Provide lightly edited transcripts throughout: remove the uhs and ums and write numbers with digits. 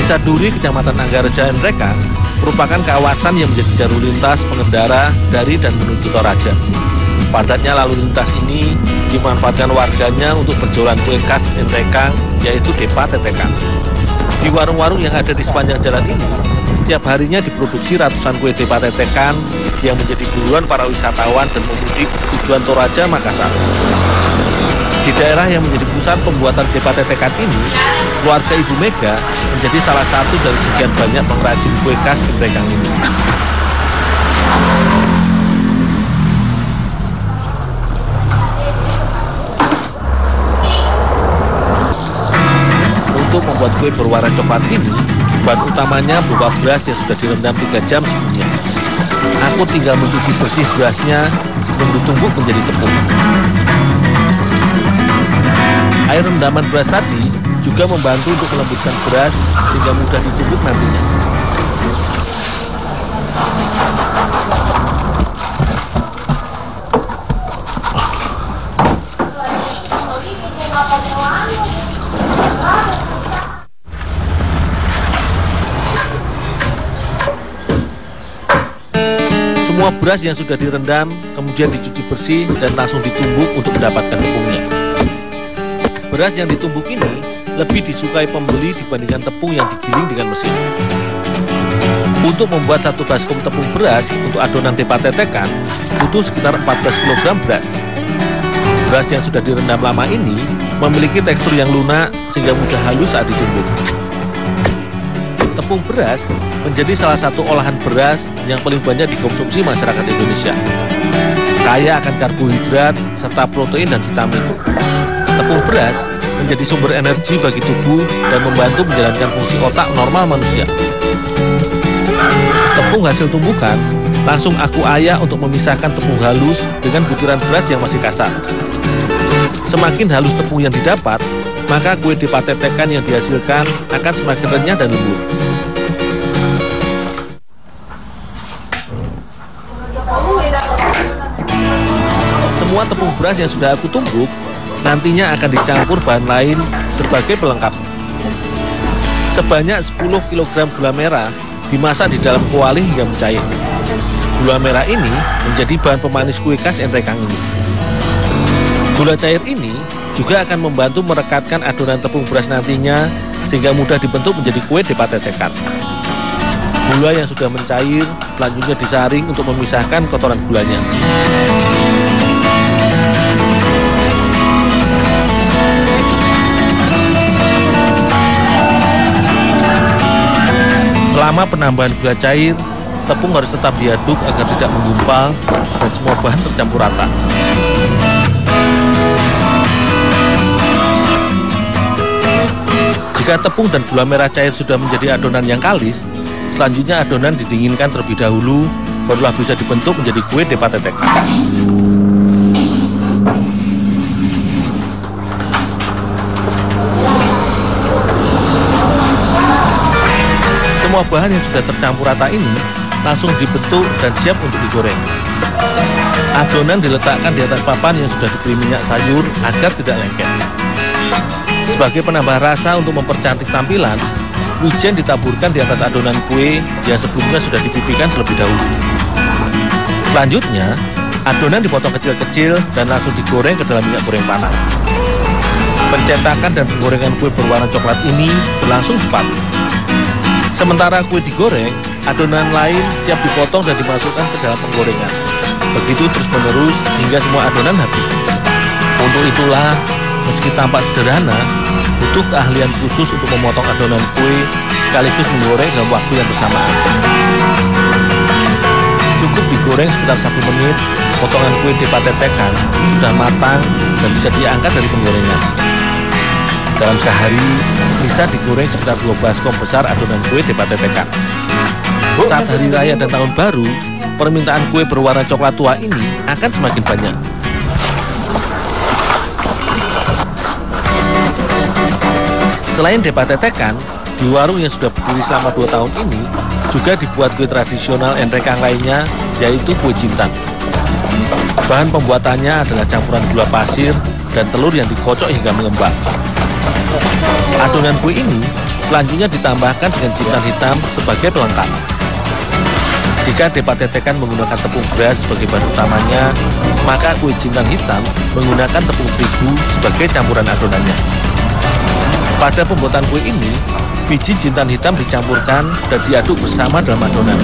Desa Duri, Kecamatan Anggareja, Nrekang merupakan kawasan yang menjadi jalur lintas pengendara dari dan menuju Toraja. Padatnya lalu lintas ini dimanfaatkan warganya untuk berjualan kue khas Nrekang, yaitu Depa Tetekan. Di warung-warung yang ada di sepanjang jalan ini, setiap harinya diproduksi ratusan kue Depa Tetekan yang menjadi buruan para wisatawan dan pemudik tujuan Toraja, Makassar. Di daerah yang menjadi pusat pembuatan Depa Tetekan ini, keluarga Ibu Mega menjadi salah satu dari sekian banyak pengrajin kue khas Nrekang ini. Untuk membuat kue berwarna coklat ini, bahan utamanya berupa beras yang sudah direndam 3 jam sebelumnya. Aku tinggal mencuci bersih berasnya sebelum ditumbuk menjadi tepung. Air rendaman beras tadi juga membantu untuk melembutkan beras sehingga mudah ditumbuk nantinya. Semua beras yang sudah direndam kemudian dicuci bersih dan langsung ditumbuk untuk mendapatkan tepungnya. Beras yang ditumbuk ini lebih disukai pembeli dibandingkan tepung yang digiling dengan mesin. Untuk membuat 1 baskom tepung beras untuk adonan Depa Tetekan butuh sekitar 14 kg beras. Beras yang sudah direndam lama ini memiliki tekstur yang lunak sehingga mudah halus saat ditumbuk. Tepung beras menjadi salah satu olahan beras yang paling banyak dikonsumsi masyarakat Indonesia. Kaya akan karbohidrat serta protein dan vitamin. Tepung beras menjadi sumber energi bagi tubuh dan membantu menjalankan fungsi otak normal manusia. Tepung hasil tumbukan langsung aku ayak untuk memisahkan tepung halus dengan butiran beras yang masih kasar. Semakin halus tepung yang didapat, maka kue Depa Tetekan yang dihasilkan akan semakin renyah dan lembut. Semua tepung beras yang sudah aku tumbuk nantinya akan dicampur bahan lain sebagai pelengkap. Sebanyak 10 kg gula merah dimasak di dalam kuali hingga mencair. Gula merah ini menjadi bahan pemanis kue khas Nrekang ini. Gula cair ini juga akan membantu merekatkan adonan tepung beras nantinya sehingga mudah dibentuk menjadi kue Depa Tetekan. Gula yang sudah mencair selanjutnya disaring untuk memisahkan kotoran gulanya. Selama penambahan gula cair, tepung harus tetap diaduk agar tidak menggumpal dan semua bahan tercampur rata. Jika tepung dan gula merah cair sudah menjadi adonan yang kalis, selanjutnya adonan didinginkan terlebih dahulu, barulah bisa dibentuk menjadi kue Depa Tetekan. Semua bahan yang sudah tercampur rata ini langsung dibentuk dan siap untuk digoreng. Adonan diletakkan di atas papan yang sudah diberi minyak sayur agar tidak lengket. Sebagai penambah rasa untuk mempercantik tampilan, wijen ditaburkan di atas adonan kue yang sebelumnya sudah dipipihkan terlebih dahulu. Selanjutnya, adonan dipotong kecil-kecil dan langsung digoreng ke dalam minyak goreng panas. Pencetakan dan penggorengan kue berwarna coklat ini berlangsung cepat. Sementara kue digoreng, adonan lain siap dipotong dan dimasukkan ke dalam penggorengan. Begitu terus-menerus hingga semua adonan habis. Untuk itulah, meski tampak sederhana, butuh keahlian khusus untuk memotong adonan kue sekaligus menggoreng dalam waktu yang bersamaan. Cukup digoreng sekitar 1 menit, potongan kue Depa Tetekan sudah matang dan bisa diangkat dari penggorengan. Dalam sehari, bisa digoreng sekitar 2 baskom besar adonan kue Depa Tetekan. Saat hari raya dan tahun baru, permintaan kue berwarna coklat tua ini akan semakin banyak. Selain Depa Tetekan, di warung yang sudah berdiri selama 2 tahun ini, juga dibuat kue tradisional Nrekang lainnya, yaitu kue jintan. Bahan pembuatannya adalah campuran gula pasir dan telur yang dikocok hingga mengembang. Adonan kue ini Selanjutnya ditambahkan dengan jintan hitam sebagai pelengkap. Jika dipatetekan menggunakan tepung beras sebagai bahan utamanya, maka kue jintan hitam menggunakan tepung terigu sebagai campuran adonannya. Pada pembuatan kue ini, biji jintan hitam dicampurkan dan diaduk bersama dalam adonan,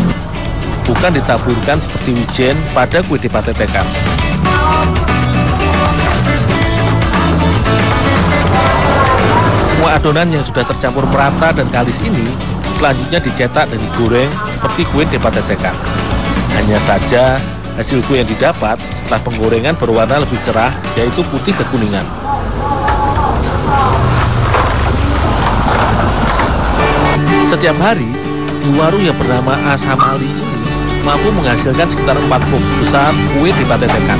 bukan ditaburkan seperti wijen pada kue dipatetekan. Semua adonan yang sudah tercampur merata dan kalis ini selanjutnya dicetak dan digoreng seperti kue dipatetekan. Hanya saja hasil kue yang didapat setelah penggorengan berwarna lebih cerah, yaitu putih kekuningan. Setiap hari di warung yang bernama Asamali ini mampu menghasilkan sekitar 4 box besar kue dipatetekan.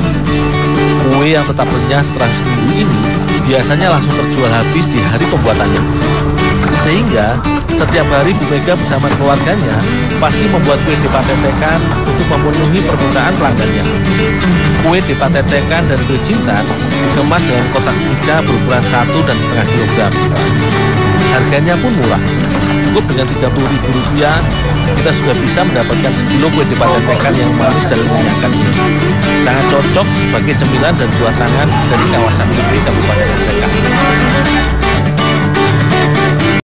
Kue yang tetap renyah setelah seminggu ini biasanya langsung terjual habis di hari pembuatannya. Sehingga setiap hari Bu Mega bersama keluarganya pasti membuat kue dipatetekan untuk memenuhi permintaan pelanggannya. Kue dipatetekan dan kue jintan dikemas dalam kotak muda berukuran 1,5 kg. Harganya pun murah, cukup dengan Rp30.000 kita sudah bisa mendapatkan sekilo kue dipatetekan yang manis dan mengenyangkan ini. Sangat cocok sebagai cemilan dan buah tangan dari kawasan PP Kabupaten Nganjuk.